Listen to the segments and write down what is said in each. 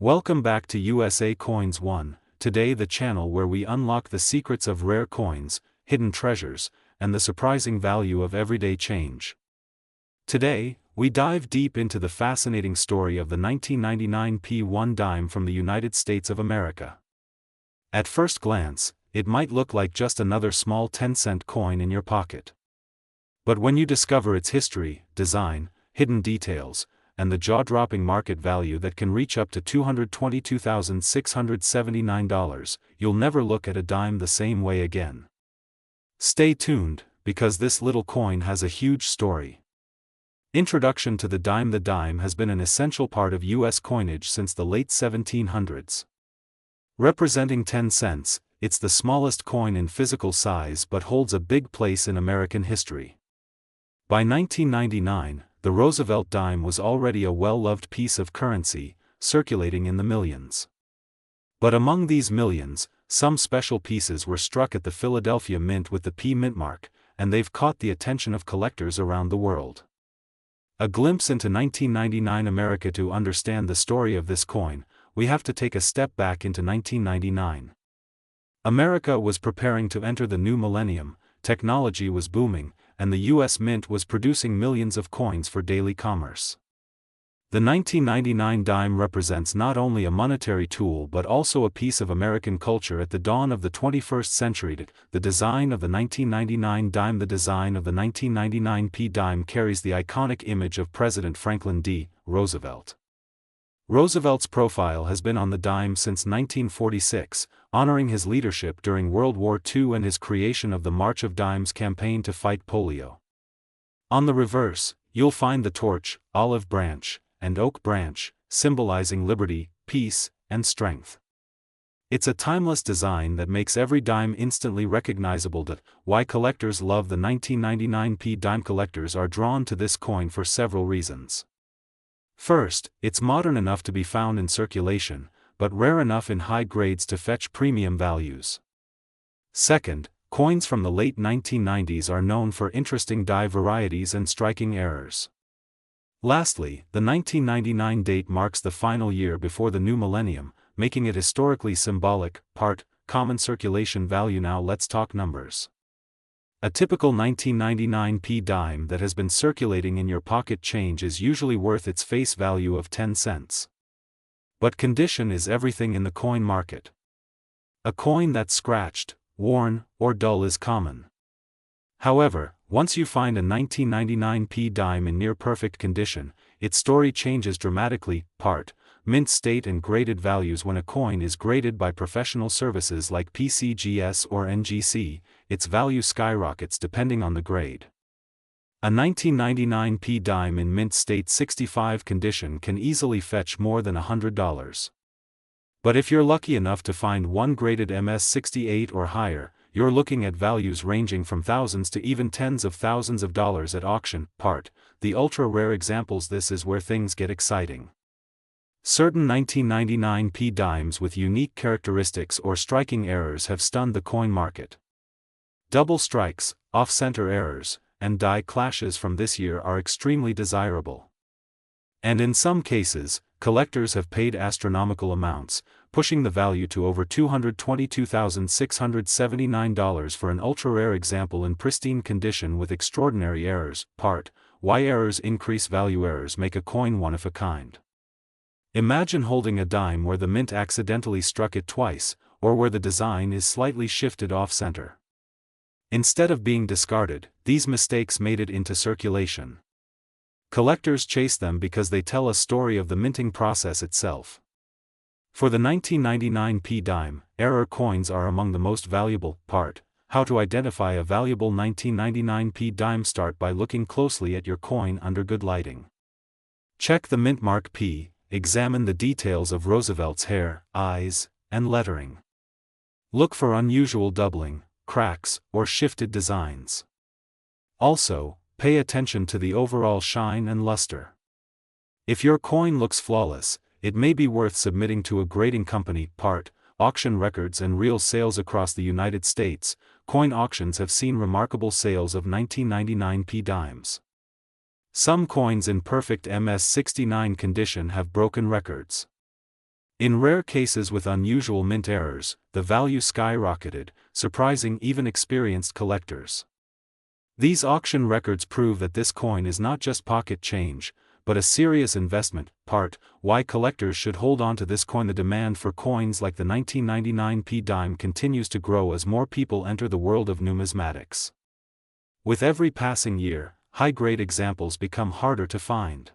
Welcome back to USA Coins 1, today the channel where we unlock the secrets of rare coins, hidden treasures, and the surprising value of everyday change. Today, we dive deep into the fascinating story of the 1999 P1 dime from the United States of America. At first glance, it might look like just another small 10-cent coin in your pocket. But when you discover its history, design, hidden details, and the jaw-dropping market value that can reach up to $222,679, you'll never look at a dime the same way again. Stay tuned, because this little coin has a huge story. Introduction to the dime. The dime has been an essential part of U.S. coinage since the late 1700s. Representing 10 cents, it's the smallest coin in physical size but holds a big place in American history. By 1999, the Roosevelt dime was already a well-loved piece of currency, circulating in the millions. But among these millions, some special pieces were struck at the Philadelphia Mint with the P mint mark, and they've caught the attention of collectors around the world. A glimpse into 1999 America. To understand the story of this coin, we have to take a step back into 1999. America was preparing to enter the new millennium, technology was booming, and the U.S. Mint was producing millions of coins for daily commerce. The 1999 dime represents not only a monetary tool but also a piece of American culture at the dawn of the 21st century. The design of the 1999 dime. The design of the 1999 P dime carries the iconic image of President Franklin D. Roosevelt. Roosevelt's profile has been on the dime since 1946, honoring his leadership during World War II and his creation of the March of Dimes campaign to fight polio. On the reverse, you'll find the torch, olive branch, and oak branch, symbolizing liberty, peace, and strength. It's a timeless design that makes every dime instantly recognizable. Why collectors love the 1999 P dime. Collectors are drawn to this coin for several reasons. First, it's modern enough to be found in circulation, but rare enough in high grades to fetch premium values. Second, coins from the late 1990s are known for interesting die varieties and striking errors. Lastly, the 1999 date marks the final year before the new millennium, making it historically symbolic. Part, common circulation value. Now let's talk numbers. A typical 1999 P dime that has been circulating in your pocket change is usually worth its face value of 10 cents. But condition is everything in the coin market. A coin that's scratched, worn, or dull is common. However, once you find a 1999 P dime in near-perfect condition, its story changes dramatically. Part, mint state and graded values. When a coin is graded by professional services like PCGS or NGC, its value skyrockets depending on the grade. A 1999 P dime in mint state 65 condition can easily fetch more than $100. But if you're lucky enough to find one graded MS 68 or higher, you're looking at values ranging from thousands to even tens of thousands of dollars at auction. Part, the ultra-rare examples. This is where things get exciting. Certain 1999 P dimes with unique characteristics or striking errors have stunned the coin market. Double strikes, off-center errors, and die clashes from this year are extremely desirable. And in some cases, collectors have paid astronomical amounts, pushing the value to over $222,679 for an ultra-rare example in pristine condition with extraordinary errors. Part, why errors increase value. Errors make a coin one of a kind. Imagine holding a dime where the mint accidentally struck it twice, or where the design is slightly shifted off-center. Instead of being discarded, these mistakes made it into circulation. Collectors chase them because they tell a story of the minting process itself. For the 1999 P dime, error coins are among the most valuable. Part, how to identify a valuable 1999 P dime. Start by looking closely at your coin under good lighting. Check the mint mark P. Examine the details of Roosevelt's hair, eyes, and lettering. Look for unusual doubling, cracks, or shifted designs. Also, pay attention to the overall shine and luster. If your coin looks flawless, it may be worth submitting to a grading company. Part, auction records and real sales. Across the United States, coin auctions have seen remarkable sales of 1999 P dimes. Some coins in perfect MS-69 condition have broken records. In rare cases with unusual mint errors, the value skyrocketed, surprising even experienced collectors. These auction records prove that this coin is not just pocket change, but a serious investment. Part why collectors should hold on to this coin. The demand for coins like the 1999 p dime continues to grow as more people enter the world of numismatics. With every passing year, high-grade examples become harder to find.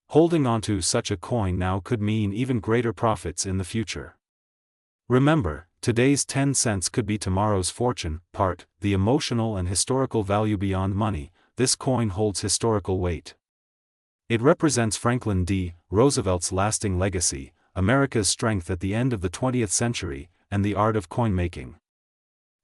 Holding onto such a coin now could mean even greater profits in the future. Remember, today's 10 cents could be tomorrow's fortune. Part the emotional and historical value beyond money. This coin holds historical weight. It represents Franklin D. Roosevelt's lasting legacy, America's strength at the end of the 20th century, and the art of coin making.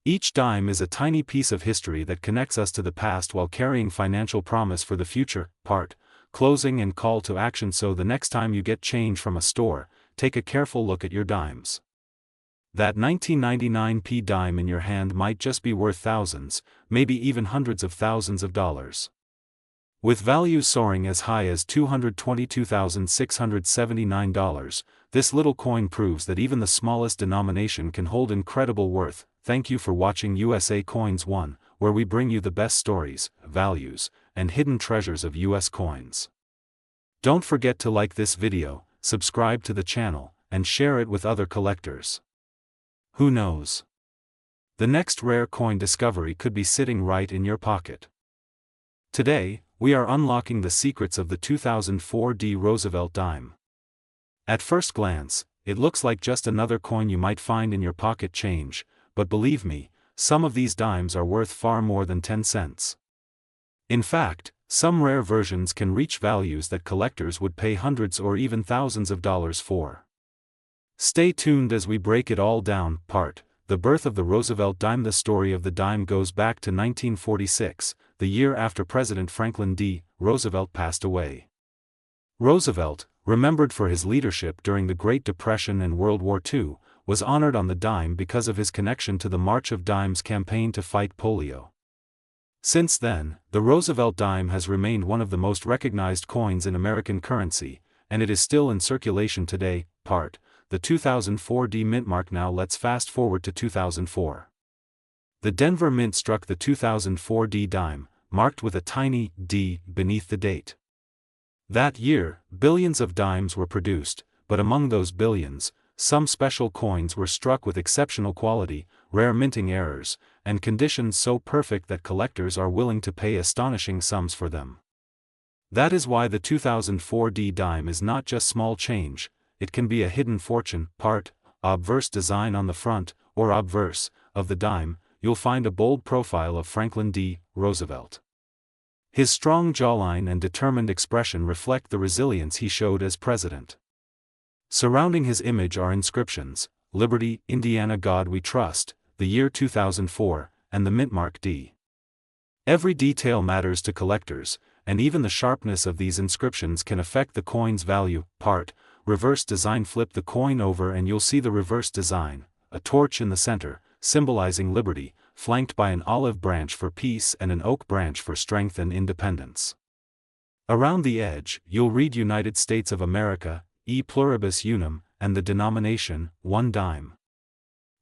Each dime is a tiny piece of history that connects us to the past while carrying financial promise for the future. Part closing and call to action. So the next time you get change from a store, take a careful look at your dimes. That 1999 p dime in your hand might just be worth thousands, maybe even hundreds of thousands of dollars. With values soaring as high as $222,679, this little coin proves that even the smallest denomination can hold incredible worth. Thank you for watching USA Coins 1, where we bring you the best stories, values, and hidden treasures of US coins. Don't forget to like this video, subscribe to the channel, and share it with other collectors. Who knows? The next rare coin discovery could be sitting right in your pocket. Today, we are unlocking the secrets of the 2004 D. Roosevelt dime. At first glance, it looks like just another coin you might find in your pocket change, but believe me, some of these dimes are worth far more than 10 cents. In fact, some rare versions can reach values that collectors would pay hundreds or even thousands of dollars for. Stay tuned as we break it all down. Part the birth of the Roosevelt dime. The story of the dime goes back to 1946, the year after President Franklin D. Roosevelt passed away. Roosevelt, remembered for his leadership during the Great Depression and World War II, was honored on the dime because of his connection to the March of Dimes campaign to fight polio. Since then, the Roosevelt dime has remained one of the most recognized coins in American currency, and it is still in circulation today. Part the 2004 D mint mark. Now let's fast forward to 2004. The Denver Mint struck the 2004 D dime, marked with a tiny D beneath the date. That year, billions of dimes were produced, but among those billions, some special coins were struck with exceptional quality, rare minting errors, and conditions so perfect that collectors are willing to pay astonishing sums for them. That is why the 2004 D dime is not just small change, it can be a hidden fortune. Part obverse design. On the front, or obverse, of the dime, you'll find a bold profile of Franklin D. Roosevelt. His strong jawline and determined expression reflect the resilience he showed as president. Surrounding his image are inscriptions: Liberty, Indiana, God We Trust, the year 2004, and the mint mark D. Every detail matters to collectors, and even the sharpness of these inscriptions can affect the coin's value. Part reverse design. Flip the coin over and you'll see the reverse design, a torch in the center, symbolizing liberty, flanked by an olive branch for peace and an oak branch for strength and independence. Around the edge, you'll read United States of America, E pluribus unum, and the denomination, 1 dime.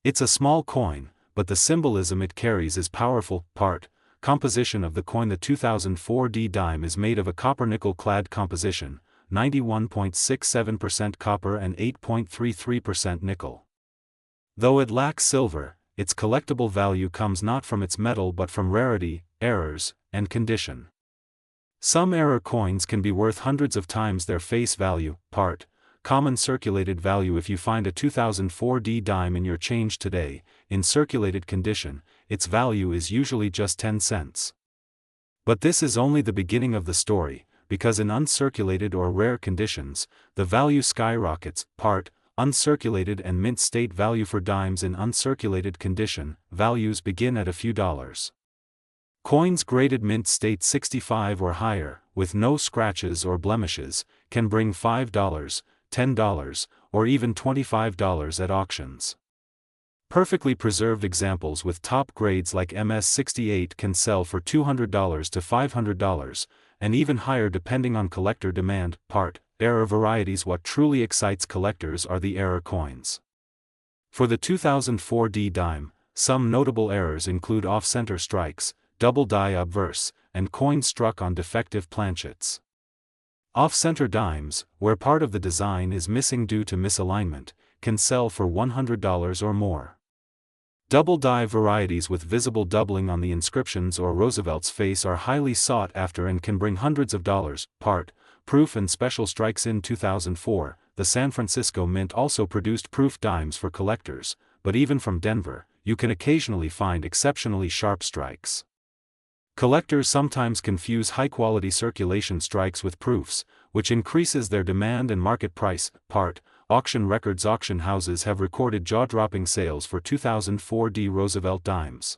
It's a small coin, but the symbolism it carries is powerful. Part composition of the coin. The 2004 D dime is made of a copper-nickel clad composition, 91.67% copper and 8.33% nickel. Though it lacks silver, its collectible value comes not from its metal but from rarity, errors, and condition. Some error coins can be worth hundreds of times their face value. Part common circulated value. If you find a 2004 D dime in your change today, in circulated condition, its value is usually just 10 cents. But this is only the beginning of the story, because in uncirculated or rare conditions, the value skyrockets. Part uncirculated and mint state value. For dimes in uncirculated condition, values begin at a few dollars. Coins graded mint state 65 or higher, with no scratches or blemishes, can bring $5, $10, or even $25 at auctions. Perfectly preserved examples with top grades like MS-68 can sell for $200 to $500, and even higher depending on collector demand. Part Error varieties. What truly excites collectors are the error coins. For the 2004 D dime, some notable errors include off-center strikes, double die obverse, and coins struck on defective planchets. Off-center dimes, where part of the design is missing due to misalignment, can sell for $100 or more. Double die varieties with visible doubling on the inscriptions or Roosevelt's face are highly sought after and can bring hundreds of dollars. Part, proof and special strikes. In 2004, the San Francisco Mint also produced proof dimes for collectors, but even from Denver, you can occasionally find exceptionally sharp strikes. Collectors sometimes confuse high-quality circulation strikes with proofs, which increases their demand and market price. Part, auction records. Auction houses have recorded jaw-dropping sales for 2004 D Roosevelt dimes.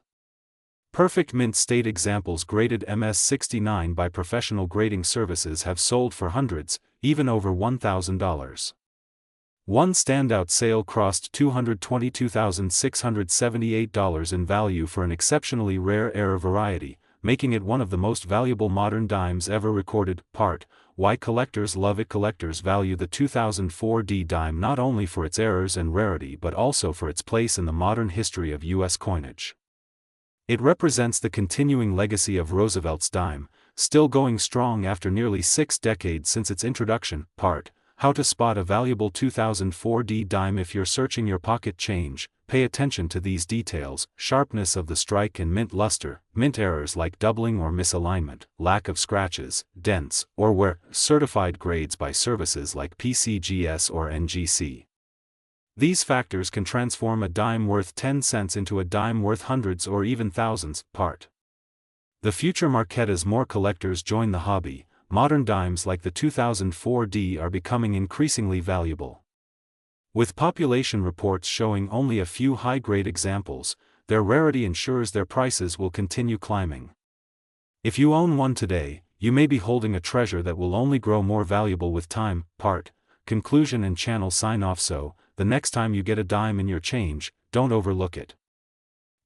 Perfect mint state examples graded MS-69 by professional grading services have sold for hundreds, even over $1,000. One standout sale crossed $222,678 in value for an exceptionally rare error variety, making it one of the most valuable modern dimes ever recorded. Part, why collectors love it. Collectors value the 2004 D dime not only for its errors and rarity but also for its place in the modern history of U.S. coinage. It represents the continuing legacy of Roosevelt's dime, still going strong after nearly 6 decades since its introduction. Part, how to spot a valuable 2004 D dime. If you're searching your pocket change, pay attention to these details: sharpness of the strike and mint luster, mint errors like doubling or misalignment, lack of scratches, dents, or wear, certified grades by services like PCGS or NGC. These factors can transform a dime worth 10 cents into a dime worth hundreds or even thousands. Part, the future market. As more collectors join the hobby, modern dimes like the 2004 D are becoming increasingly valuable. With population reports showing only a few high-grade examples, their rarity ensures their prices will continue climbing. If you own one today, you may be holding a treasure that will only grow more valuable with time. Part, conclusion and channel sign off. So, the next time you get a dime in your change, don't overlook it.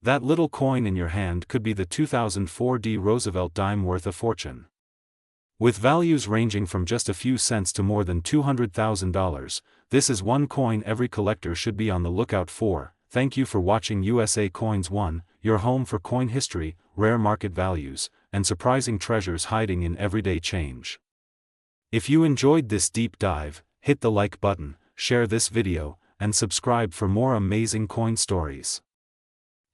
That little coin in your hand could be the 2004 D Roosevelt dime worth a fortune. With values ranging from just a few cents to more than $200,000, this is one coin every collector should be on the lookout for. Thank you for watching USA Coins 1, your home for coin history, rare market values, and surprising treasures hiding in everyday change. If you enjoyed this deep dive, hit the like button, share this video, and subscribe for more amazing coin stories.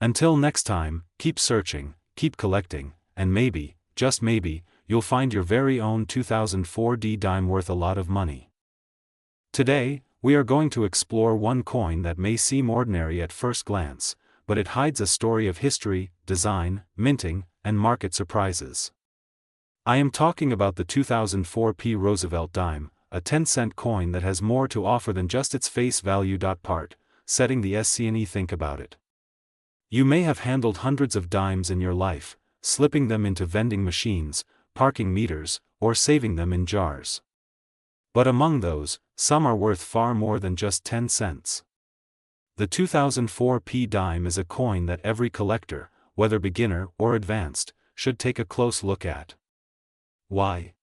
Until next time, keep searching, keep collecting, and maybe, just maybe, you'll find your very own 2004 D dime worth a lot of money. Today, we are going to explore one coin that may seem ordinary at first glance, but it hides a story of history, design, minting, and market surprises. I am talking about the 2004 P Roosevelt dime, a 10-cent coin that has more to offer than just its face value. Part, setting the scene. Think about it. You may have handled hundreds of dimes in your life, slipping them into vending machines, parking meters, or saving them in jars. But among those, some are worth far more than just 10 cents. The 2004 P dime is a coin that every collector, whether beginner or advanced, should take a close look at. Why?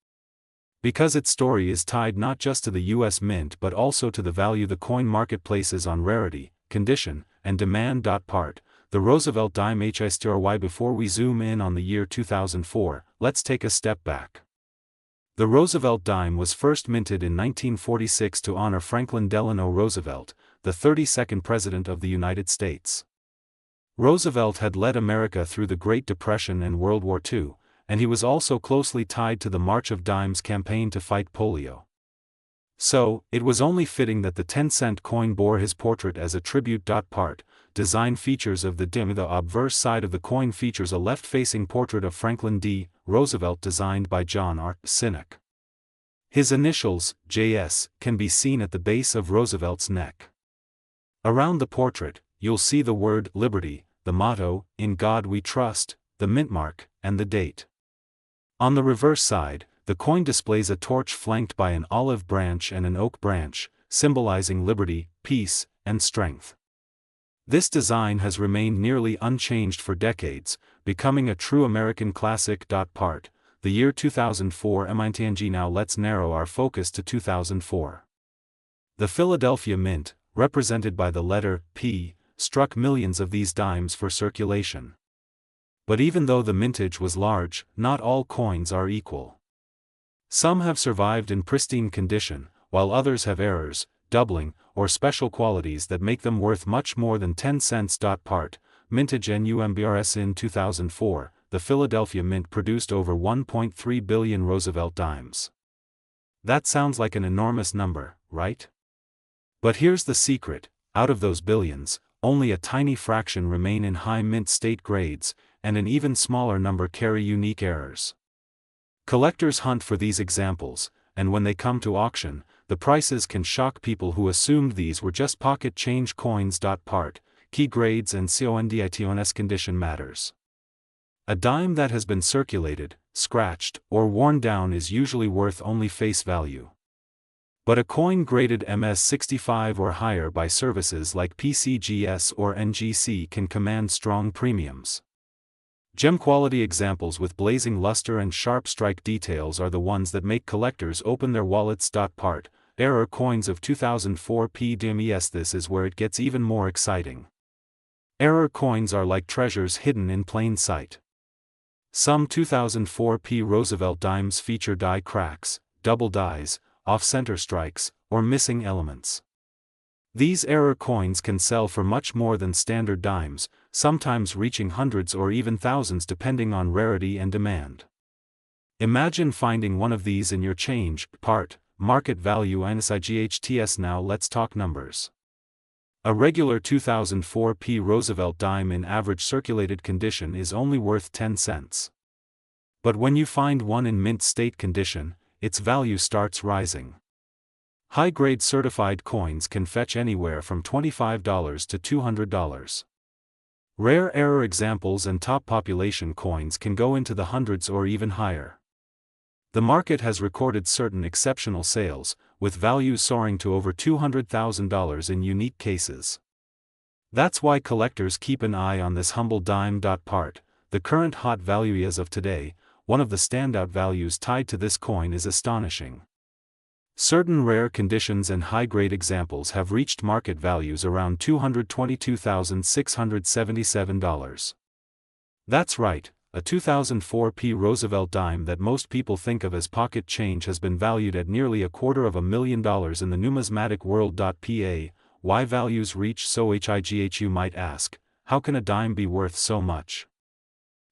Because its story is tied not just to the US Mint but also to the value the coin market places on rarity, condition, and demand. Part, the Roosevelt dime history. Before we zoom in on the year 2004, let's take a step back. The Roosevelt dime was first minted in 1946 to honor Franklin Delano Roosevelt, the 32nd President of the United States. Roosevelt had led America through the Great Depression and World War II, and he was also closely tied to the March of Dimes campaign to fight polio. So, it was only fitting that the 10-cent coin bore his portrait as a tribute. Part, design features of the dime. The obverse side of the coin features a left-facing portrait of Franklin D. Roosevelt designed by John R. Sinek. His initials, JS, can be seen at the base of Roosevelt's neck. Around the portrait, you'll see the word Liberty, the motto, In God We Trust, the mint mark, and the date. On the reverse side, the coin displays a torch flanked by an olive branch and an oak branch, symbolizing liberty, peace, and strength. This design has remained nearly unchanged for decades, becoming a true American classic. Part, the year 2004 MINTNG. Now let's narrow our focus to 2004. The Philadelphia Mint, represented by the letter P, struck millions of these dimes for circulation. But even though the mintage was large, not all coins are equal. Some have survived in pristine condition, while others have errors, doubling, or special qualities that make them worth much more than 10 cents. Part, mintage NUMBRS. In 2004, the Philadelphia Mint produced over 1.3 billion Roosevelt dimes. That sounds like an enormous number, right? But here's the secret: out of those billions, only a tiny fraction remain in high mint state grades, and an even smaller number carry unique errors. Collectors hunt for these examples, and when they come to auction, the prices can shock people who assumed these were just pocket change coins. Part, key grades and CONDITONS condition matters. A dime that has been circulated, scratched, or worn down is usually worth only face value. But a coin graded MS65 or higher by services like PCGS or NGC can command strong premiums. Gem-quality examples with blazing luster and sharp strike details are the ones that make collectors open their wallets. Part, error coins of 2004 PDMES. This is where it gets even more exciting. Error coins are like treasures hidden in plain sight. Some 2004 P Roosevelt dimes feature die cracks, double dies, off-center strikes, or missing elements. These error coins can sell for much more than standard dimes, sometimes reaching hundreds or even thousands depending on rarity and demand. Imagine finding one of these in your change. Part, market value NSIGHTS. Now let's talk numbers. A regular 2004 P Roosevelt dime in average circulated condition is only worth 10 cents. But when you find one in mint state condition, its value starts rising. High-grade certified coins can fetch anywhere from $25 to $200. Rare error examples and top population coins can go into the hundreds or even higher. The market has recorded certain exceptional sales, with values soaring to over $200,000 in unique cases. That's why collectors keep an eye on this humble dime. Part, the current hot value as of today, one of the standout values tied to this coin is astonishing. Certain rare conditions and high-grade examples have reached market values around $222,677. That's right, a 2004 P Roosevelt dime that most people think of as pocket change has been valued at nearly $250,000 in the numismatic world. Why values reach so high? You might ask, how can a dime be worth so much?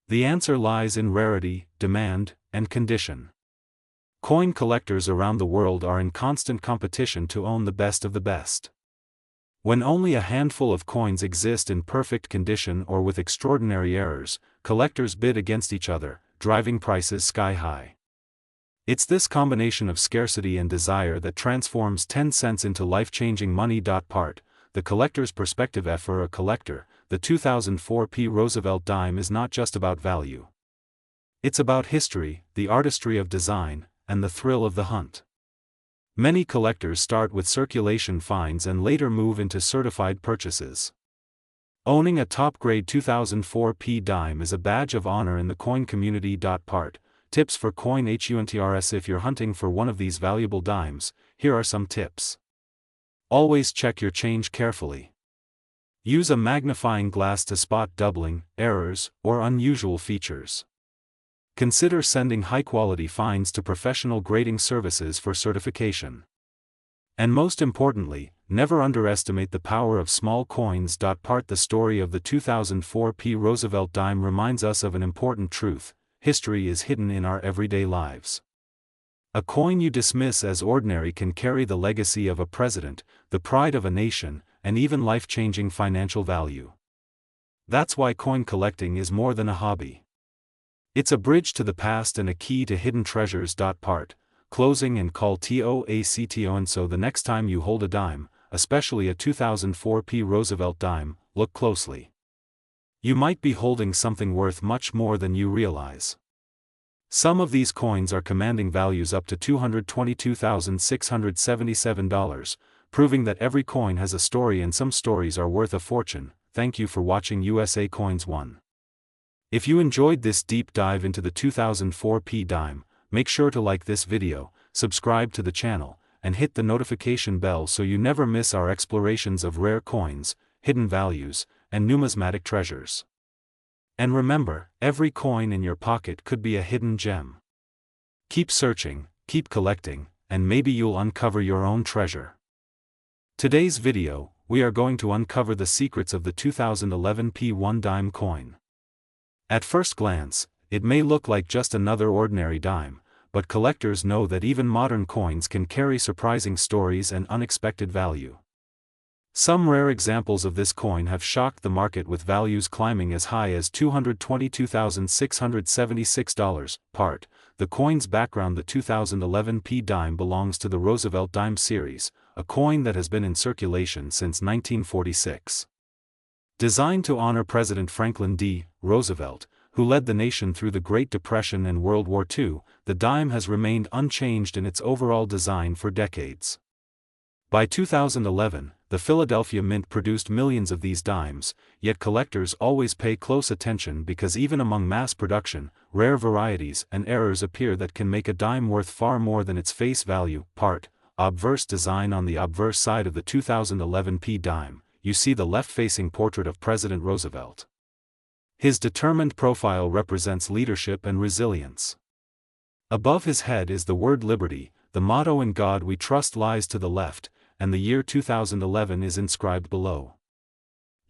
The answer lies in rarity, demand, and condition. Coin collectors around the world are in constant competition to own the best of the best. When only a handful of coins exist in perfect condition or with extraordinary errors, collectors bid against each other, driving prices sky high. It's this combination of scarcity and desire that transforms 10 cents into life-changing money. Part, the collector's perspective. For a collector, the 2004 P Roosevelt dime is not just about value. It's about history, the artistry of design, and the thrill of the hunt. Many collectors start with circulation finds and later move into certified purchases. Owning a top-grade 2004 P dime is a badge of honor in the coin community. Part, tips for coin hunters. If you're hunting for one of these valuable dimes, here are some tips. Always check your change carefully. Use a magnifying glass to spot doubling, errors, or unusual features. Consider sending high-quality finds to professional grading services for certification. And most importantly, never underestimate the power of small coins. Part, the story of the 2004 P Roosevelt dime reminds us of an important truth: history is hidden in our everyday lives. A coin you dismiss as ordinary can carry the legacy of a president, the pride of a nation, and even life-changing financial value. That's why coin collecting is more than a hobby. It's a bridge to the past and a key to hidden treasures. Part, closing and call TOACTO. And so the next time you hold a dime, especially a 2004 P Roosevelt dime, look closely. You might be holding something worth much more than you realize. Some of these coins are commanding values up to $222,677, proving that every coin has a story and some stories are worth a fortune. Thank you for watching USA Coins 1. If you enjoyed this deep dive into the 2004 P dime, make sure to like this video, subscribe to the channel, and hit the notification bell so you never miss our explorations of rare coins, hidden values, and numismatic treasures. And remember, every coin in your pocket could be a hidden gem. Keep searching, keep collecting, and maybe you'll uncover your own treasure. Today's video, we are going to uncover the secrets of the 2011 P1 dime coin. At first glance, it may look like just another ordinary dime, but collectors know that even modern coins can carry surprising stories and unexpected value. Some rare examples of this coin have shocked the market, with values climbing as high as $222,676. Part. The coin's background: the 2011 P dime belongs to the Roosevelt dime series, a coin that has been in circulation since 1946. Designed to honor President Franklin D. Roosevelt, who led the nation through the Great Depression and World War II, the dime has remained unchanged in its overall design for decades. By 2011, the Philadelphia Mint produced millions of these dimes, yet collectors always pay close attention because even among mass production, rare varieties and errors appear that can make a dime worth far more than its face value. Part. Obverse design: on the obverse side of the 2011 P dime, you see the left-facing portrait of President Roosevelt. His determined profile represents leadership and resilience. Above his head is the word liberty, the motto "In God We Trust" lies to the left, and the year 2011 is inscribed below.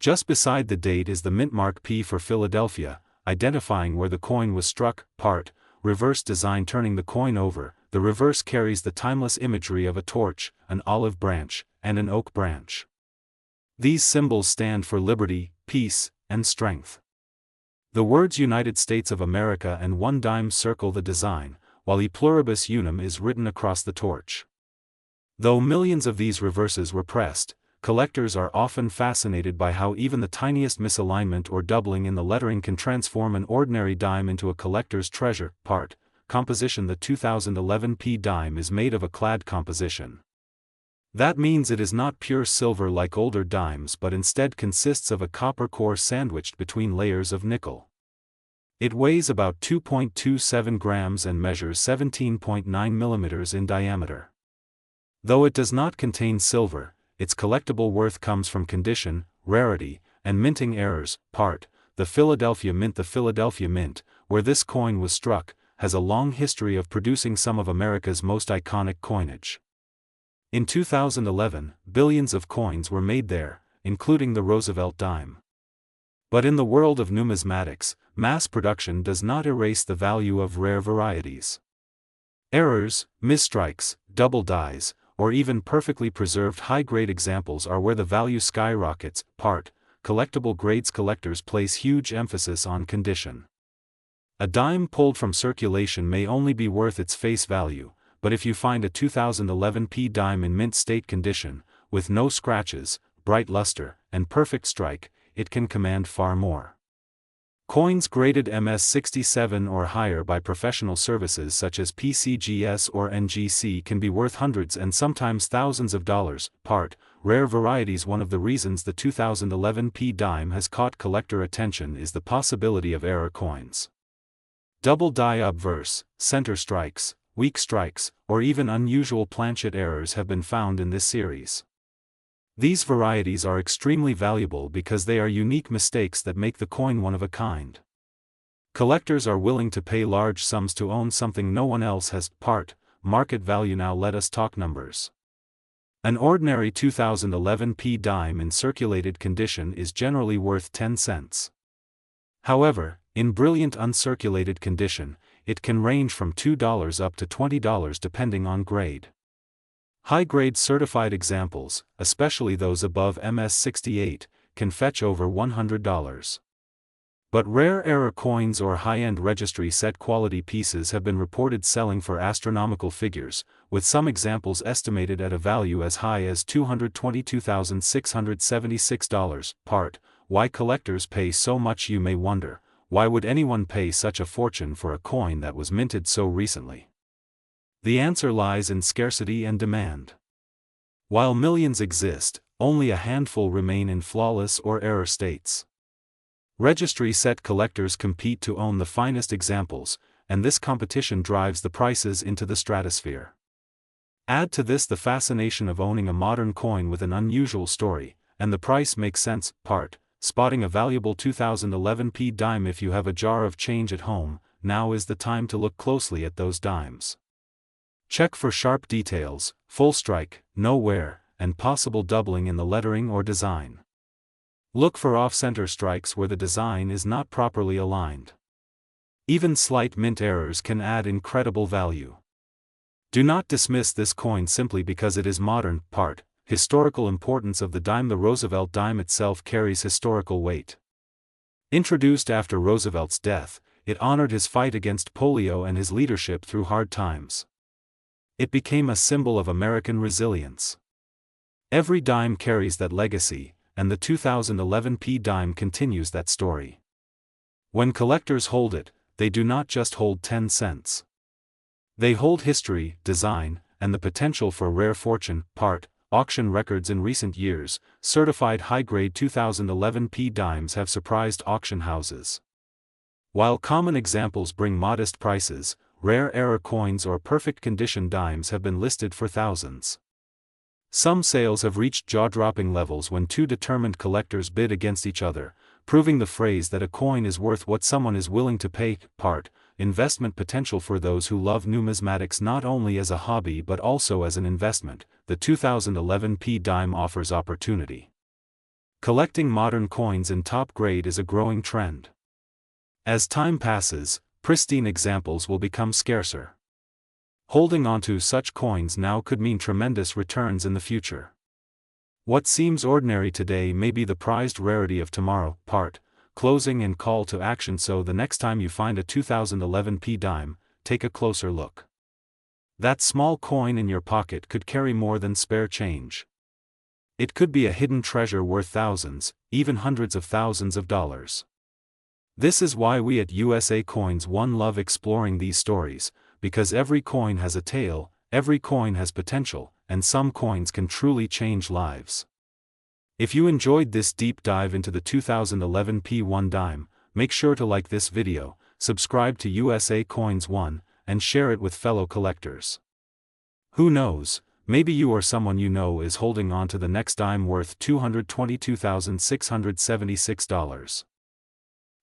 Just beside the date is the mint mark P for Philadelphia, identifying where the coin was struck. Part. Reverse design: turning the coin over, the reverse carries the timeless imagery of a torch, an olive branch, and an oak branch. These symbols stand for liberty, peace, and strength. The words United States of America and one dime circle the design, while E pluribus unum is written across the torch. Though millions of these reverses were pressed, collectors are often fascinated by how even the tiniest misalignment or doubling in the lettering can transform an ordinary dime into a collector's treasure. Part. Composition: the 2011 P dime is made of a clad composition. That means it is not pure silver like older dimes, but instead consists of a copper core sandwiched between layers of nickel. It weighs about 2.27 grams and measures 17.9 millimeters in diameter. Though it does not contain silver, its collectible worth comes from condition, rarity, and minting errors. Part. The Philadelphia Mint: the Philadelphia Mint, where this coin was struck, has a long history of producing some of America's most iconic coinage. In 2011, billions of coins were made there, including the Roosevelt dime. But in the world of numismatics, mass production does not erase the value of rare varieties. Errors, misstrikes, double dies, or even perfectly preserved high-grade examples are where the value skyrockets. Part. Collectible grades: collectors place huge emphasis on condition. A dime pulled from circulation may only be worth its face value, but if you find a 2011 P dime in mint state condition, with no scratches, bright luster, and perfect strike, it can command far more. Coins graded MS67 or higher by professional services such as PCGS or NGC can be worth hundreds and sometimes thousands of dollars. Part. Rare varieties: one of the reasons the 2011 P dime has caught collector attention is the possibility of error coins. Double die obverse, center strikes, weak strikes, or even unusual planchet errors have been found in this series. These varieties are extremely valuable because they are unique mistakes that make the coin one of a kind. Collectors are willing to pay large sums to own something no one else has. Part. Market value: now let us talk numbers. An ordinary 2011 P dime in circulated condition is generally worth 10 cents. However, in brilliant uncirculated condition, it can range from $2 up to $20 depending on grade. High-grade certified examples, especially those above MS68, can fetch over $100. But rare error coins or high-end registry set quality pieces have been reported selling for astronomical figures, with some examples estimated at a value as high as $222,676. Part. Why collectors pay so much? You may wonder, why would anyone pay such a fortune for a coin that was minted so recently? The answer lies in scarcity and demand. While millions exist, only a handful remain in flawless or error states. Registry set collectors compete to own the finest examples, and this competition drives the prices into the stratosphere. Add to this the fascination of owning a modern coin with an unusual story, and the price makes sense. Part. Spotting a valuable 2011 p dime. If you have a jar of change at home, now is the time to look closely at those dimes. Check for sharp details, full strike, no wear, and possible doubling in the lettering or design. Look for off-center strikes where the design is not properly aligned. Even slight mint errors can add incredible value. Do not dismiss this coin simply because it is modern. Part. Historical importance of the dime. The Roosevelt dime itself carries historical weight. Introduced after Roosevelt's death, it honored his fight against polio and his leadership through hard times. It became a symbol of American resilience. Every dime carries that legacy, and the 2011 p dime continues that story. When collectors hold it, they do not just hold 10 cents. They hold history, design, and the potential for rare fortune. Part. Auction records. In recent years, certified high-grade 2011 p dimes have surprised auction houses. While common examples bring modest prices, rare error coins or perfect condition dimes have been listed for thousands. Some sales have reached jaw-dropping levels when two determined collectors bid against each other, proving the phrase that a coin is worth what someone is willing to pay. Part. Investment potential. For those who love numismatics not only as a hobby but also as an investment, the 2011 p dime offers opportunity. Collecting modern coins in top grade is a growing trend. As time passes, pristine examples will become scarcer. Holding onto such coins now could mean tremendous returns in the future. What seems ordinary today may be the prized rarity of tomorrow. Part. Closing and call to action. So the next time you find a 2011 p dime, take a closer look. That small coin in your pocket could carry more than spare change. It could be a hidden treasure worth thousands, even hundreds of thousands of dollars. This is why we at USA Coins One love exploring these stories, because every coin has a tale, every coin has potential, and some coins can truly change lives. If you enjoyed this deep dive into the 2011 p1 dime, make sure to like this video, subscribe to USA Coins One, and share it with fellow collectors. Who knows, maybe you or someone you know is holding on to the next dime worth $222,676.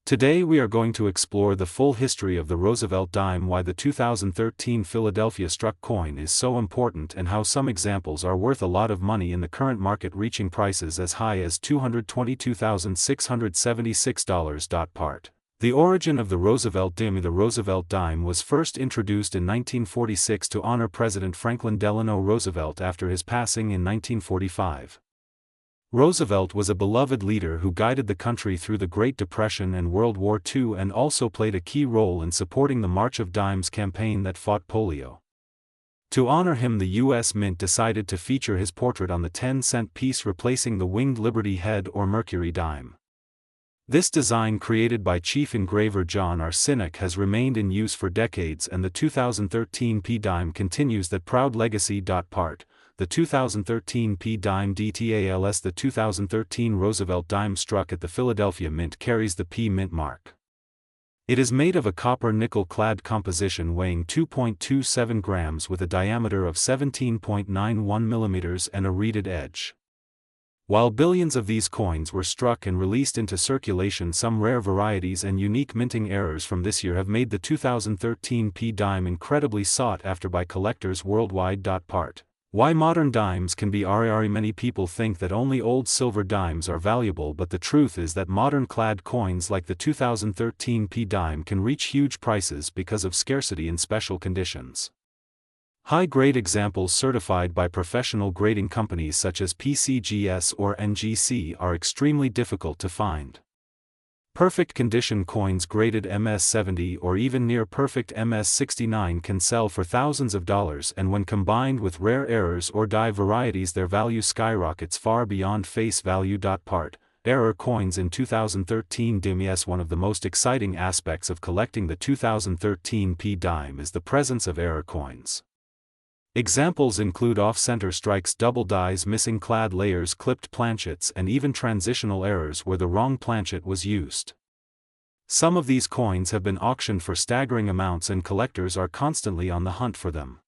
Today we are going to explore the full history of the Roosevelt dime, why the 2013 Philadelphia struck coin is so important, and how some examples are worth a lot of money in the current market, reaching prices as high as $222,676. Part. The origin of the Roosevelt dime. The Roosevelt dime was first introduced in 1946 to honor President Franklin Delano Roosevelt after his passing in 1945. Roosevelt was a beloved leader who guided the country through the Great Depression and World War II, and also played a key role in supporting the March of Dimes campaign that fought polio. To honor him, the U.S. Mint decided to feature his portrait on the 10-cent piece, replacing the winged Liberty head or Mercury dime. This design, created by chief engraver John R. Sinek, has remained in use for decades, and the 2013 p dime continues that proud legacy. Part. The 2013 p dime details. The 2013 Roosevelt dime struck at the Philadelphia Mint carries the P Mint mark. It is made of a copper-nickel-clad composition weighing 2.27 grams with a diameter of 17.91 millimeters and a reeded edge. While billions of these coins were struck and released into circulation, some rare varieties and unique minting errors from this year have made the 2013 p dime incredibly sought after by collectors worldwide. Part. Why modern dimes can be rare. Many people think that only old silver dimes are valuable, but the truth is that modern clad coins like the 2013 p dime can reach huge prices because of scarcity in special conditions. High-grade examples certified by professional grading companies such as PCGS or NGC are extremely difficult to find. Perfect condition coins graded MS-70 or even near perfect MS-69 can sell for thousands of dollars, and when combined with rare errors or die varieties, their value skyrockets far beyond face value. Part. Error coins in 2013 dimes. One of the most exciting aspects of collecting the 2013 p dime is the presence of error coins. Examples include off-center strikes, double dies, missing clad layers, clipped planchets, and even transitional errors where the wrong planchet was used. Some of these coins have been auctioned for staggering amounts and collectors are constantly on the hunt for them.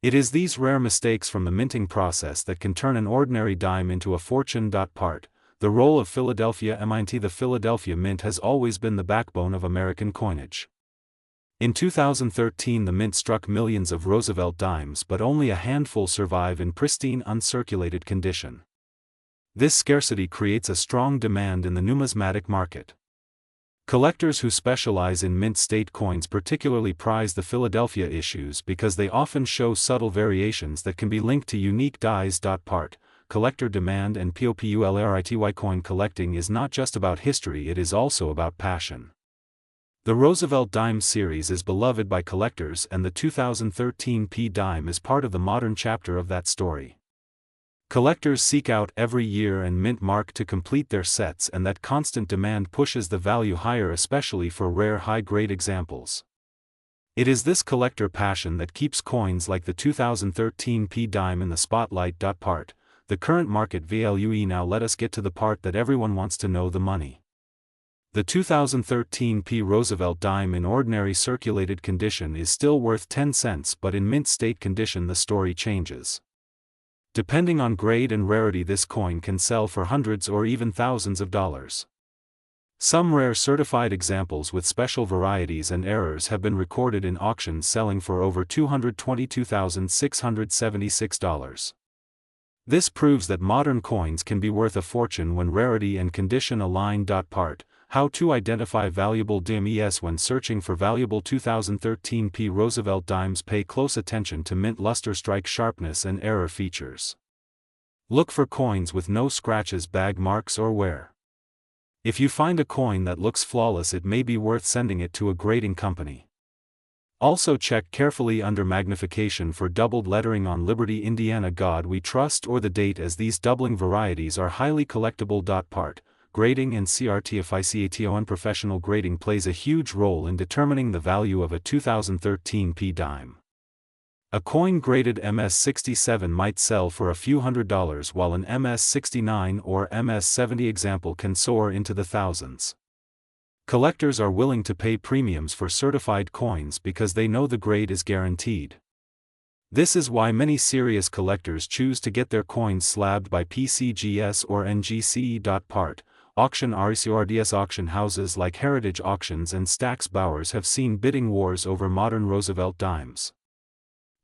It is these rare mistakes from the minting process that can turn an ordinary dime into a fortune. Part. The role of Philadelphia Mint. The Philadelphia Mint has always been the backbone of American coinage. In 2013 the mint struck millions of Roosevelt dimes, but only a handful survive in pristine uncirculated condition. This scarcity creates a strong demand in the numismatic market. Collectors who specialize in mint state coins particularly prize the Philadelphia issues because they often show subtle variations that can be linked to unique dies. Part. Collector demand and popularity:coin collecting is not just about history, it is also about passion. The Roosevelt Dime series is beloved by collectors and the 2013 P dime is part of the modern chapter of that story. Collectors seek out every year and mint mark to complete their sets, and that constant demand pushes the value higher, especially for rare high-grade examples. It is this collector passion that keeps coins like the 2013 P dime in the spotlight. Part. The current market value. Now let us get to the part that everyone wants to know: the money. The 2013 P Roosevelt dime in ordinary circulated condition is still worth 10 cents, but in mint state condition the story changes. Depending on grade and rarity, this coin can sell for hundreds or even thousands of dollars. Some rare certified examples with special varieties and errors have been recorded in auctions selling for over $222,676. This proves that modern coins can be worth a fortune when rarity and condition align. Part. How to identify valuable dimes when searching for valuable 2013 P Roosevelt dimes. Pay close attention to mint luster, strike sharpness and error features. Look for coins with no scratches, bag marks or wear. If you find a coin that looks flawless, it may be worth sending it to a grading company. Also check carefully under magnification for doubled lettering on Liberty, Indiana, God We Trust, or the date, as these doubling varieties are highly collectible. Part. Grading and certification. Professional grading plays a huge role in determining the value of a 2013 P dime. A coin graded MS-67 might sell for a few $100s, while an MS-69 or MS-70 example can soar into the thousands. Collectors are willing to pay premiums for certified coins because they know the grade is guaranteed. This is why many serious collectors choose to get their coins slabbed by PCGS or NGC. Part. Auction RCRDS. Auction houses like Heritage Auctions and Stack's Bowers have seen bidding wars over modern Roosevelt dimes.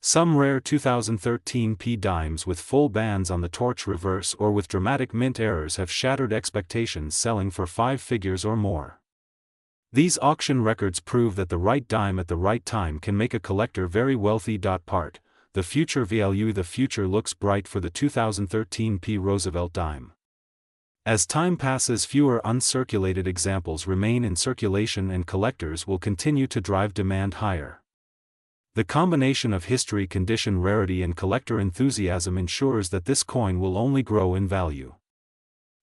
Some rare 2013 P dimes with full bands on the torch reverse or with dramatic mint errors have shattered expectations, selling for 5 figures or more. These auction records prove that the right dime at the right time can make a collector very wealthy. Part. The future value. The future looks bright for the 2013 P Roosevelt dime. As time passes, fewer uncirculated examples remain in circulation and collectors will continue to drive demand higher. The combination of history, condition, rarity and collector enthusiasm ensures that this coin will only grow in value.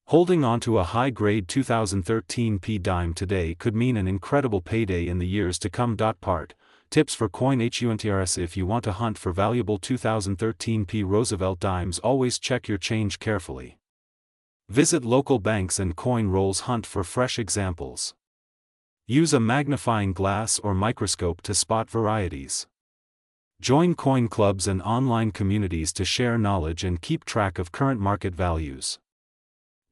Holding on to a high-grade 2013 P dime today could mean an incredible payday in the years to come. Part. Tips for coin hunters. If you want to hunt for valuable 2013 P Roosevelt dimes, always check your change carefully. Visit local banks and coin rolls. Hunt for fresh examples. Use a magnifying glass or microscope to spot varieties. Join coin clubs and online communities to share knowledge and keep track of current market values.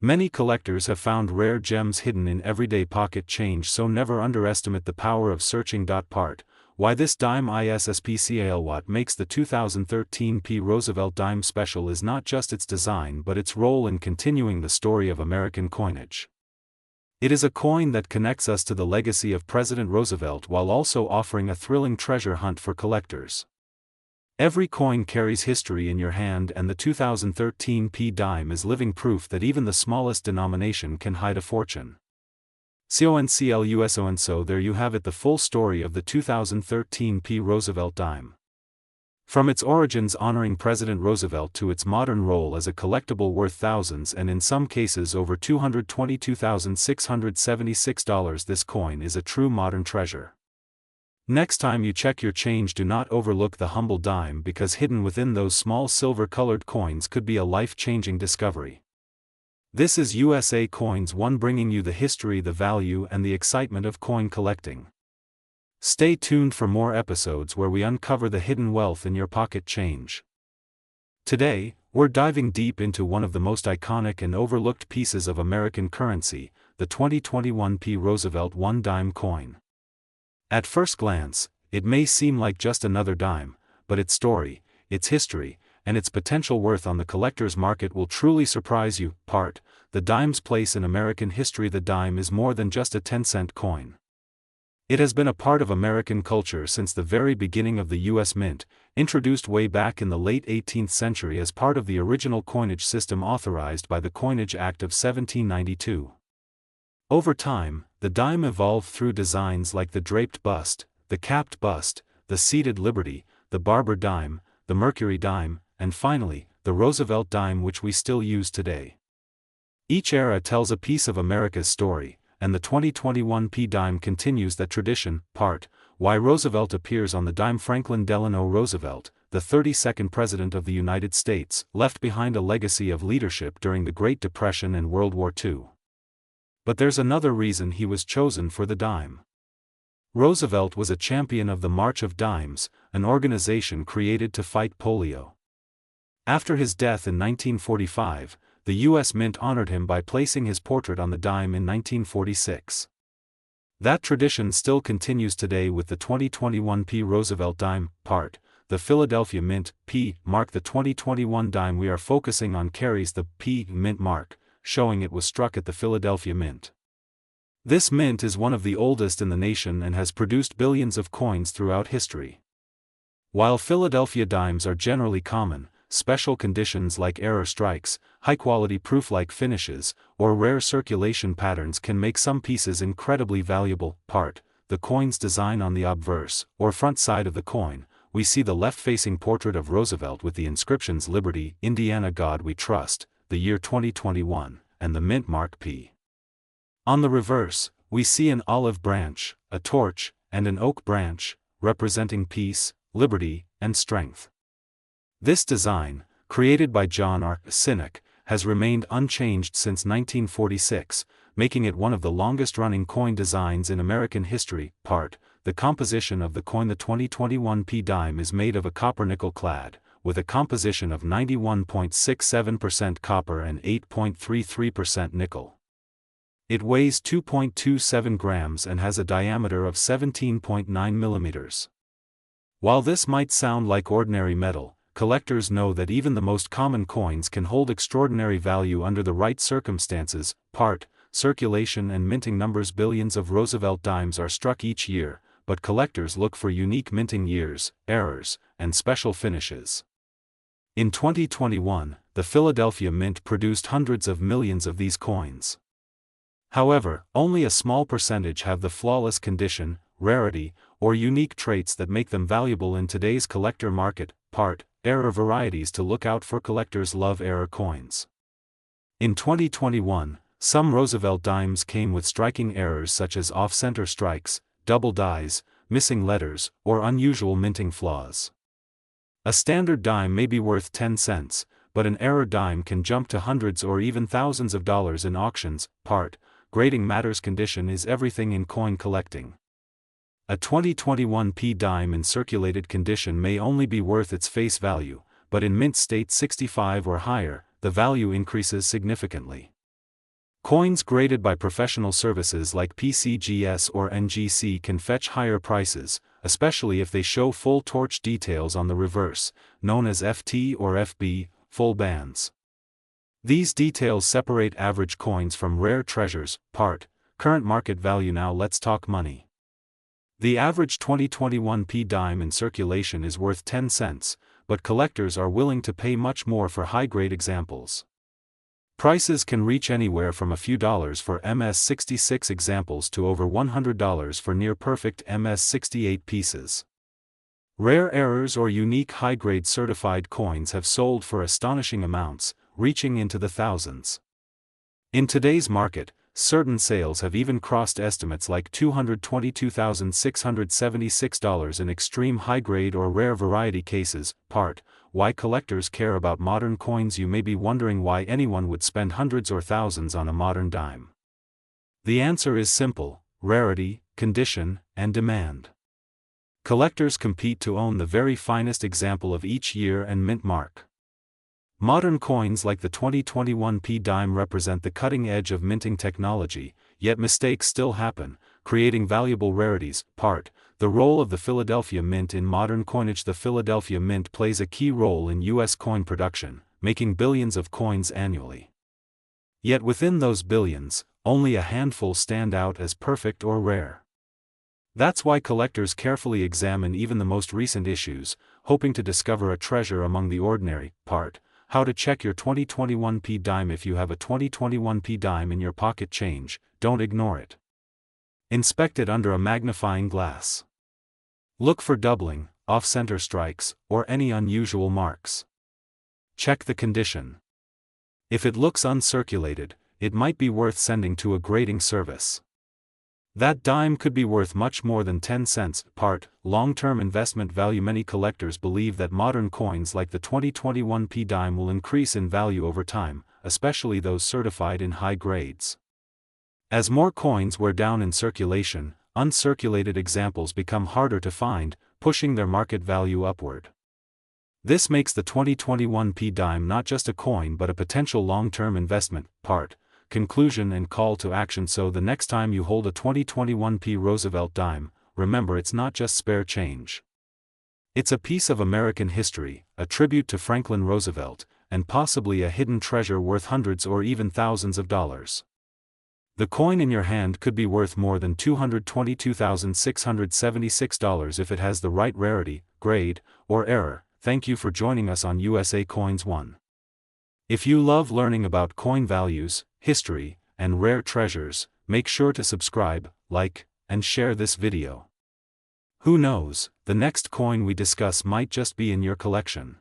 Many collectors have found rare gems hidden in everyday pocket change, so never underestimate the power of searching. Part. Why this dime is special. What makes the 2013 P Roosevelt dime special is not just its design but its role in continuing the story of American coinage. It is a coin that connects us to the legacy of President Roosevelt while also offering a thrilling treasure hunt for collectors. Every coin carries history in your hand, and the 2013 P dime is living proof that even the smallest denomination can hide a fortune. CONCLUSON. So there you have it, the full story of the 2013 P Roosevelt dime. From its origins honoring President Roosevelt to its modern role as a collectible worth thousands and in some cases over $222,676, this coin is a true modern treasure. Next time you check your change, do not overlook the humble dime, because hidden within those small silver-colored coins could be a life-changing discovery. This is USA Coins One, bringing you the history, the value, and the excitement of coin collecting. Stay tuned for more episodes where we uncover the hidden wealth in your pocket change. Today, we're diving deep into one of the most iconic and overlooked pieces of American currency, the 2021 P. Roosevelt one-dime coin. At first glance, it may seem like just another dime, but its story, its history, and its potential worth on the collector's market will truly surprise you. Part: the dime's place in American history. The dime is more than just a 10-cent coin. It has been a part of American culture since the very beginning of the U.S. Mint, introduced way back in the late 18th century as part of the original coinage system authorized by the Coinage Act of 1792. Over time, the dime evolved through designs like the draped bust, the capped bust, the seated Liberty, the Barber dime, the Mercury dime, and finally, the Roosevelt dime, which we still use today. Each era tells a piece of America's story, and the 2021 P dime continues that tradition. Part: why Roosevelt appears on the dime. Franklin Delano Roosevelt, the 32nd President of the United States, left behind a legacy of leadership during the Great Depression and World War II. But there's another reason he was chosen for the dime. Roosevelt was a champion of the March of Dimes, an organization created to fight polio. After his death in 1945, the U.S. Mint honored him by placing his portrait on the dime in 1946. That tradition still continues today with the 2021 P. Roosevelt dime. Part: the Philadelphia Mint. P mark. The 2021 dime we are focusing on carries the P Mint mark, showing it was struck at the Philadelphia Mint. This mint is one of the oldest in the nation and has produced billions of coins throughout history. While Philadelphia dimes are generally common, special conditions like error strikes, high-quality proof-like finishes, or rare circulation patterns can make some pieces incredibly valuable. Part: the coin's design. On the obverse, or front side of the coin, we see the left-facing portrait of Roosevelt with the inscriptions Liberty, Indiana, God We Trust, the year 2021, and the mint mark P. On the reverse, we see an olive branch, a torch, and an oak branch, representing peace, liberty, and strength. This design, created by John R. Sinek, has remained unchanged since 1946, making it one of the longest-running coin designs in American history. Part: the composition of the coin. The 2021 P dime is made of a copper-nickel clad, with a composition of 91.67% copper and 8.33% nickel. It weighs 2.27 grams and has a diameter of 17.9 millimeters. While this might sound like ordinary metal, collectors know that even the most common coins can hold extraordinary value under the right circumstances. Part: circulation and minting numbers. Billions of Roosevelt dimes are struck each year, but collectors look for unique minting years, errors, and special finishes. In 2021, the Philadelphia Mint produced hundreds of millions of these coins. However, only a small percentage have the flawless condition, rarity, or unique traits that make them valuable in today's collector market. Part: error varieties to look out for. Collectors love error coins. In 2021, some Roosevelt dimes came with striking errors such as off-center strikes, double dies, missing letters, or unusual minting flaws. A standard dime may be worth 10 cents, but an error dime can jump to hundreds or even thousands of dollars in auctions. Part: grading matters. Condition is everything in coin collecting. A 2021 P dime in circulated condition may only be worth its face value, but in mint state 65 or higher, the value increases significantly. Coins graded by professional services like PCGS or NGC can fetch higher prices, especially if they show full torch details on the reverse, known as FT or FB, full bands. These details separate average coins from rare treasures. Part: current market value. Now let's talk money. The average 2021 P dime in circulation is worth 10 cents, but collectors are willing to pay much more for high-grade examples. Prices can reach anywhere from a few dollars for MS-66 examples to over $100 for near-perfect MS-68 pieces. Rare errors or unique high-grade certified coins have sold for astonishing amounts, reaching into the thousands. In today's market, certain sales have even crossed estimates like $222,676 in extreme high-grade or rare variety cases. Part: why collectors care about modern coins. You may be wondering why anyone would spend hundreds or thousands on a modern dime. The answer is simple: rarity, condition, and demand. Collectors compete to own the very finest example of each year and mint mark. Modern coins like the 2021 P dime represent the cutting edge of minting technology, yet mistakes still happen, creating valuable rarities. Part: the role of the Philadelphia Mint in modern coinage. The Philadelphia Mint plays a key role in U.S. coin production, making billions of coins annually. Yet within those billions, only a handful stand out as perfect or rare. That's why collectors carefully examine even the most recent issues, hoping to discover a treasure among the ordinary. Part: how to check your 2021 P dime. If you have a 2021 P dime in your pocket change, don't ignore it. Inspect it under a magnifying glass. Look for doubling, off-center strikes, or any unusual marks. Check the condition. If it looks uncirculated, it might be worth sending to a grading service. That dime could be worth much more than 10 cents. Part: long-term investment value. Many collectors believe that modern coins like the 2021 P dime will increase in value over time, especially those certified in high grades. As more coins wear down in circulation, uncirculated examples become harder to find, pushing their market value upward. This makes the 2021 P dime not just a coin but a potential long-term investment. Part: conclusion and call to action. So the next time you hold a 2021 P Roosevelt dime, remember it's not just spare change. It's a piece of American history, a tribute to Franklin Roosevelt, and possibly a hidden treasure worth hundreds or even thousands of dollars. The coin in your hand could be worth more than $222,676 if it has the right rarity, grade, or error. Thank you for joining us on USA Coins 1. If you love learning about coin values, history, and rare treasures, make sure to subscribe, like, and share this video. Who knows, the next coin we discuss might just be in your collection.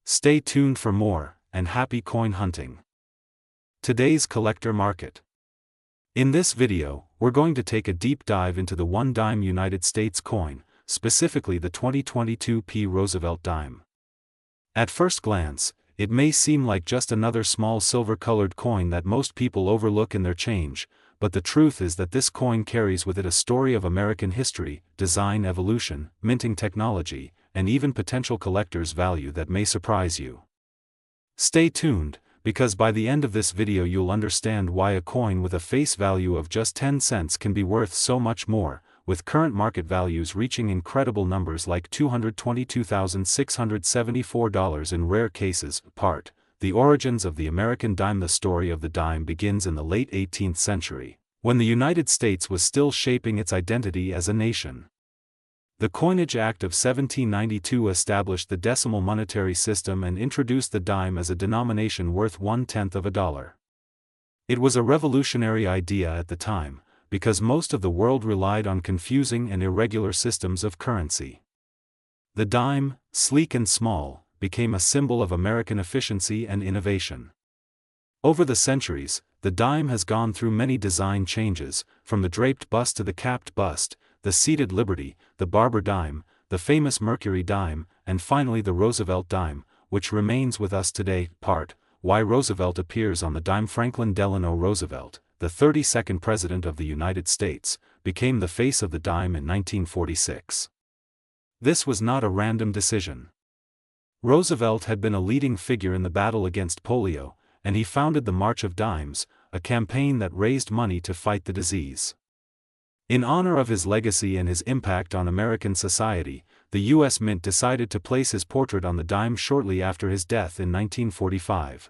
Stay tuned for more, and happy coin hunting. Today's collector market. In this video, we're going to take a deep dive into the one-dime United States coin, specifically the 2022 P Roosevelt dime. At first glance, it may seem like just another small silver-colored coin that most people overlook in their change, but the truth is that this coin carries with it a story of American history, design evolution, minting technology, and even potential collector's value that may surprise you. Stay tuned, because by the end of this video you'll understand why a coin with a face value of just 10 cents can be worth so much more, with current market values reaching incredible numbers like $222,674 in rare cases. Part: the origins of the American dime. The story of the dime begins in the late 18th century, when the United States was still shaping its identity as a nation. The Coinage Act of 1792 established the decimal monetary system and introduced the dime as a denomination worth 1/10 of a dollar. It was a revolutionary idea at the time, because most of the world relied on confusing and irregular systems of currency. The dime, sleek and small, became a symbol of American efficiency and innovation. Over the centuries, the dime has gone through many design changes, from the draped bust to the capped bust, the seated Liberty, the Barber dime, the famous Mercury dime, and finally the Roosevelt dime, which remains with us today. Part: why Roosevelt appears on the dime. Franklin Delano Roosevelt, the 32nd President of the United States, became the face of the dime in 1946. This was not a random decision. Roosevelt had been a leading figure in the battle against polio, and he founded the March of Dimes, a campaign that raised money to fight the disease. In honor of his legacy and his impact on American society, the U.S. Mint decided to place his portrait on the dime shortly after his death in 1945.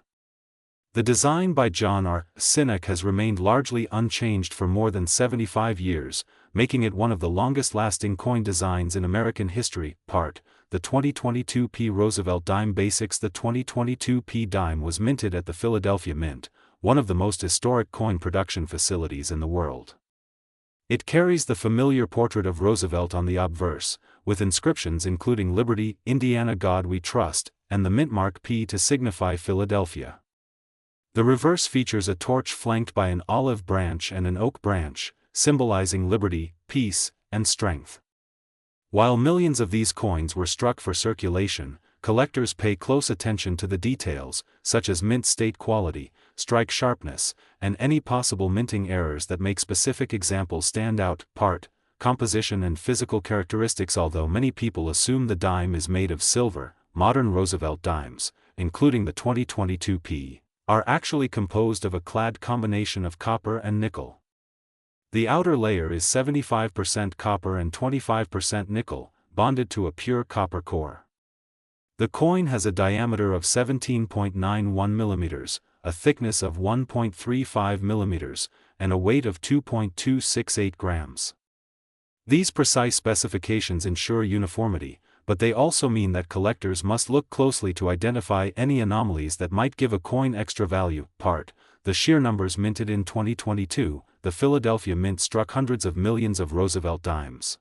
The design by John R. Sinek has remained largely unchanged for more than 75 years, making it one of the longest-lasting coin designs in American history. Part: the 2022 P Roosevelt dime. Basics. The 2022 P dime was minted at the Philadelphia Mint, one of the most historic coin production facilities in the world. It carries the familiar portrait of Roosevelt on the obverse, with inscriptions including Liberty, Indiana, God We Trust, and the mint mark P to signify Philadelphia. The reverse features a torch flanked by an olive branch and an oak branch, symbolizing liberty, peace, and strength. While millions of these coins were struck for circulation, collectors pay close attention to the details, such as mint state quality, strike sharpness, and any possible minting errors that make specific examples stand out. Part, composition and physical characteristics. Although many people assume the dime is made of silver, modern Roosevelt dimes, including the 2022 P, are actually composed of a clad combination of copper and nickel. The outer layer is 75% copper and 25% nickel, bonded to a pure copper core. The coin has a diameter of 17.91 mm, a thickness of 1.35 mm, and a weight of 2.268 grams. These precise specifications ensure uniformity, but they also mean that collectors must look closely to identify any anomalies that might give a coin extra value. Part, the sheer numbers minted in 2022, the Philadelphia Mint struck hundreds of millions of Roosevelt dimes.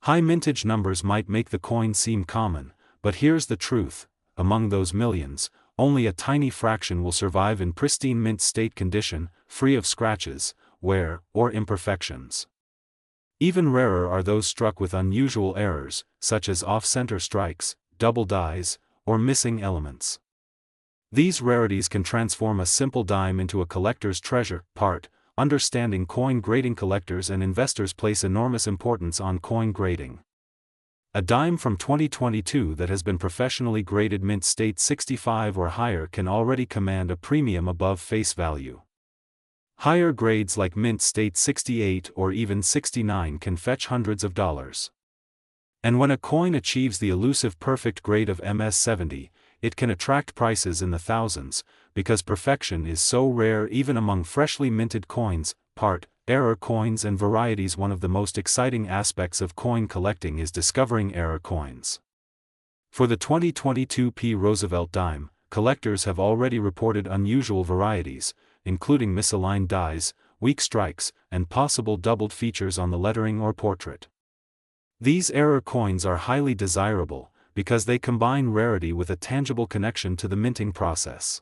High mintage numbers might make the coin seem common, but here's the truth: among those millions, only a tiny fraction will survive in pristine mint state condition, free of scratches, wear, or imperfections. Even rarer are those struck with unusual errors, such as off-center strikes, double dies, or missing elements. These rarities can transform a simple dime into a collector's treasure. Part, understanding coin grading. Collectors and investors place enormous importance on coin grading. A dime from 2022 that has been professionally graded mint state 65 or higher can already command a premium above face value. Higher grades like mint state 68 or even 69 can fetch hundreds of dollars. And when a coin achieves the elusive perfect grade of MS-70, it can attract prices in the thousands, because perfection is so rare even among freshly minted coins. Part, error coins and varieties. One of the most exciting aspects of coin collecting is discovering error coins. For the 2022 P. Roosevelt dime, collectors have already reported unusual varieties, including misaligned dies, weak strikes, and possible doubled features on the lettering or portrait. These error coins are highly desirable, because they combine rarity with a tangible connection to the minting process.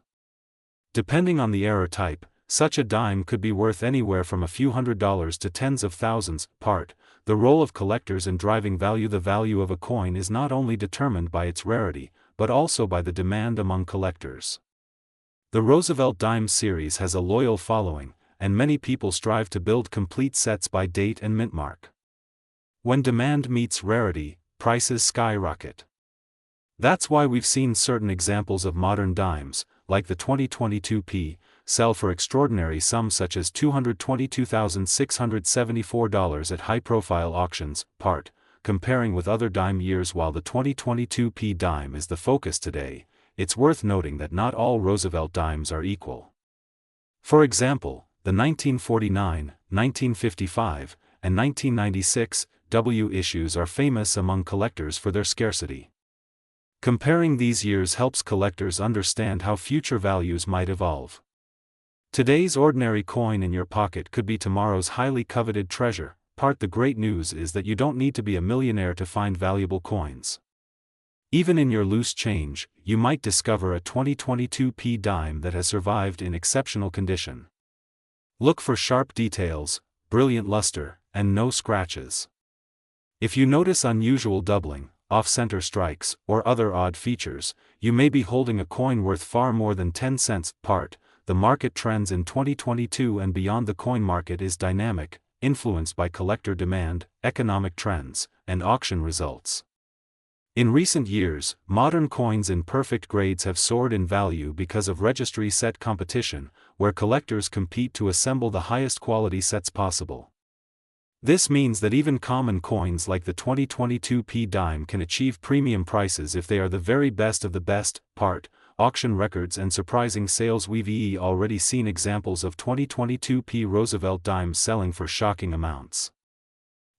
Depending on the error type, such a dime could be worth anywhere from a few $100s to tens of thousands. Part, the role of collectors in driving value. The value of a coin is not only determined by its rarity, but also by the demand among collectors. The Roosevelt dime series has a loyal following, and many people strive to build complete sets by date and mint mark. When demand meets rarity, prices skyrocket. That's why we've seen certain examples of modern dimes, like the 2022 P, sell for extraordinary sums such as $222,674 at high-profile auctions. Part, comparing with other dime years. While the 2022 P dime is the focus today, it's worth noting that not all Roosevelt dimes are equal. For example, the 1949, 1955, and 1996 W issues are famous among collectors for their scarcity. Comparing these years helps collectors understand how future values might evolve. Today's ordinary coin in your pocket could be tomorrow's highly coveted treasure. Part, the great news is that you don't need to be a millionaire to find valuable coins. Even in your loose change, you might discover a 2022 P dime that has survived in exceptional condition. Look for sharp details, brilliant luster, and no scratches. If you notice unusual doubling, off-center strikes, or other odd features, you may be holding a coin worth far more than 10 cents. Part, the market trends in 2022 and beyond. The coin market is dynamic, influenced by collector demand, economic trends, and auction results. In recent years, modern coins in perfect grades have soared in value because of registry set competition, where collectors compete to assemble the highest quality sets possible. This means that even common coins like the 2022 P dime can achieve premium prices if they are the very best of the best. Part, auction records and surprising sales. We've already seen examples of 2022 P Roosevelt dimes selling for shocking amounts.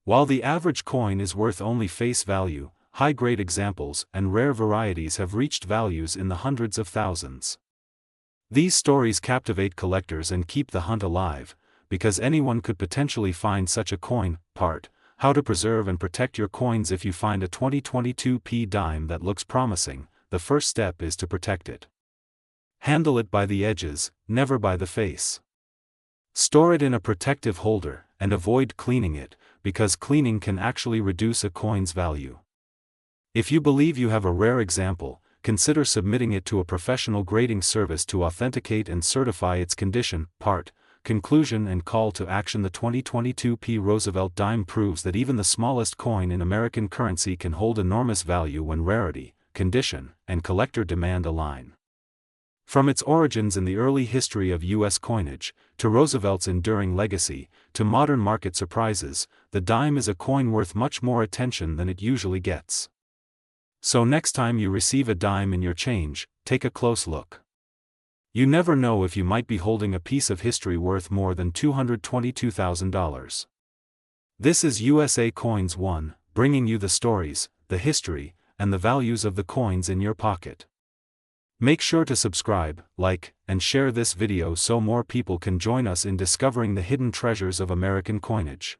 While the average coin is worth only face value, high-grade examples and rare varieties have reached values in the hundreds of thousands. These stories captivate collectors and keep the hunt alive, because anyone could potentially find such a coin. Part, how to preserve and protect your coins. If you find a 2022 P dime that looks promising, the first step is to protect it. Handle it by the edges, never by the face. Store it in a protective holder, and avoid cleaning it, because cleaning can actually reduce a coin's value. If you believe you have a rare example, consider submitting it to a professional grading service to authenticate and certify its condition. Part, conclusion and call to action. The 2022 P. Roosevelt dime proves that even the smallest coin in American currency can hold enormous value when rarity, condition, and collector demand align. From its origins in the early history of U.S. coinage, to Roosevelt's enduring legacy, to modern market surprises, the dime is a coin worth much more attention than it usually gets. So next time you receive a dime in your change, take a close look. You never know if you might be holding a piece of history worth more than $222,000. This is USA Coins 1, bringing you the stories, the history, and the values of the coins in your pocket. Make sure to subscribe, like, and share this video so more people can join us in discovering the hidden treasures of American coinage.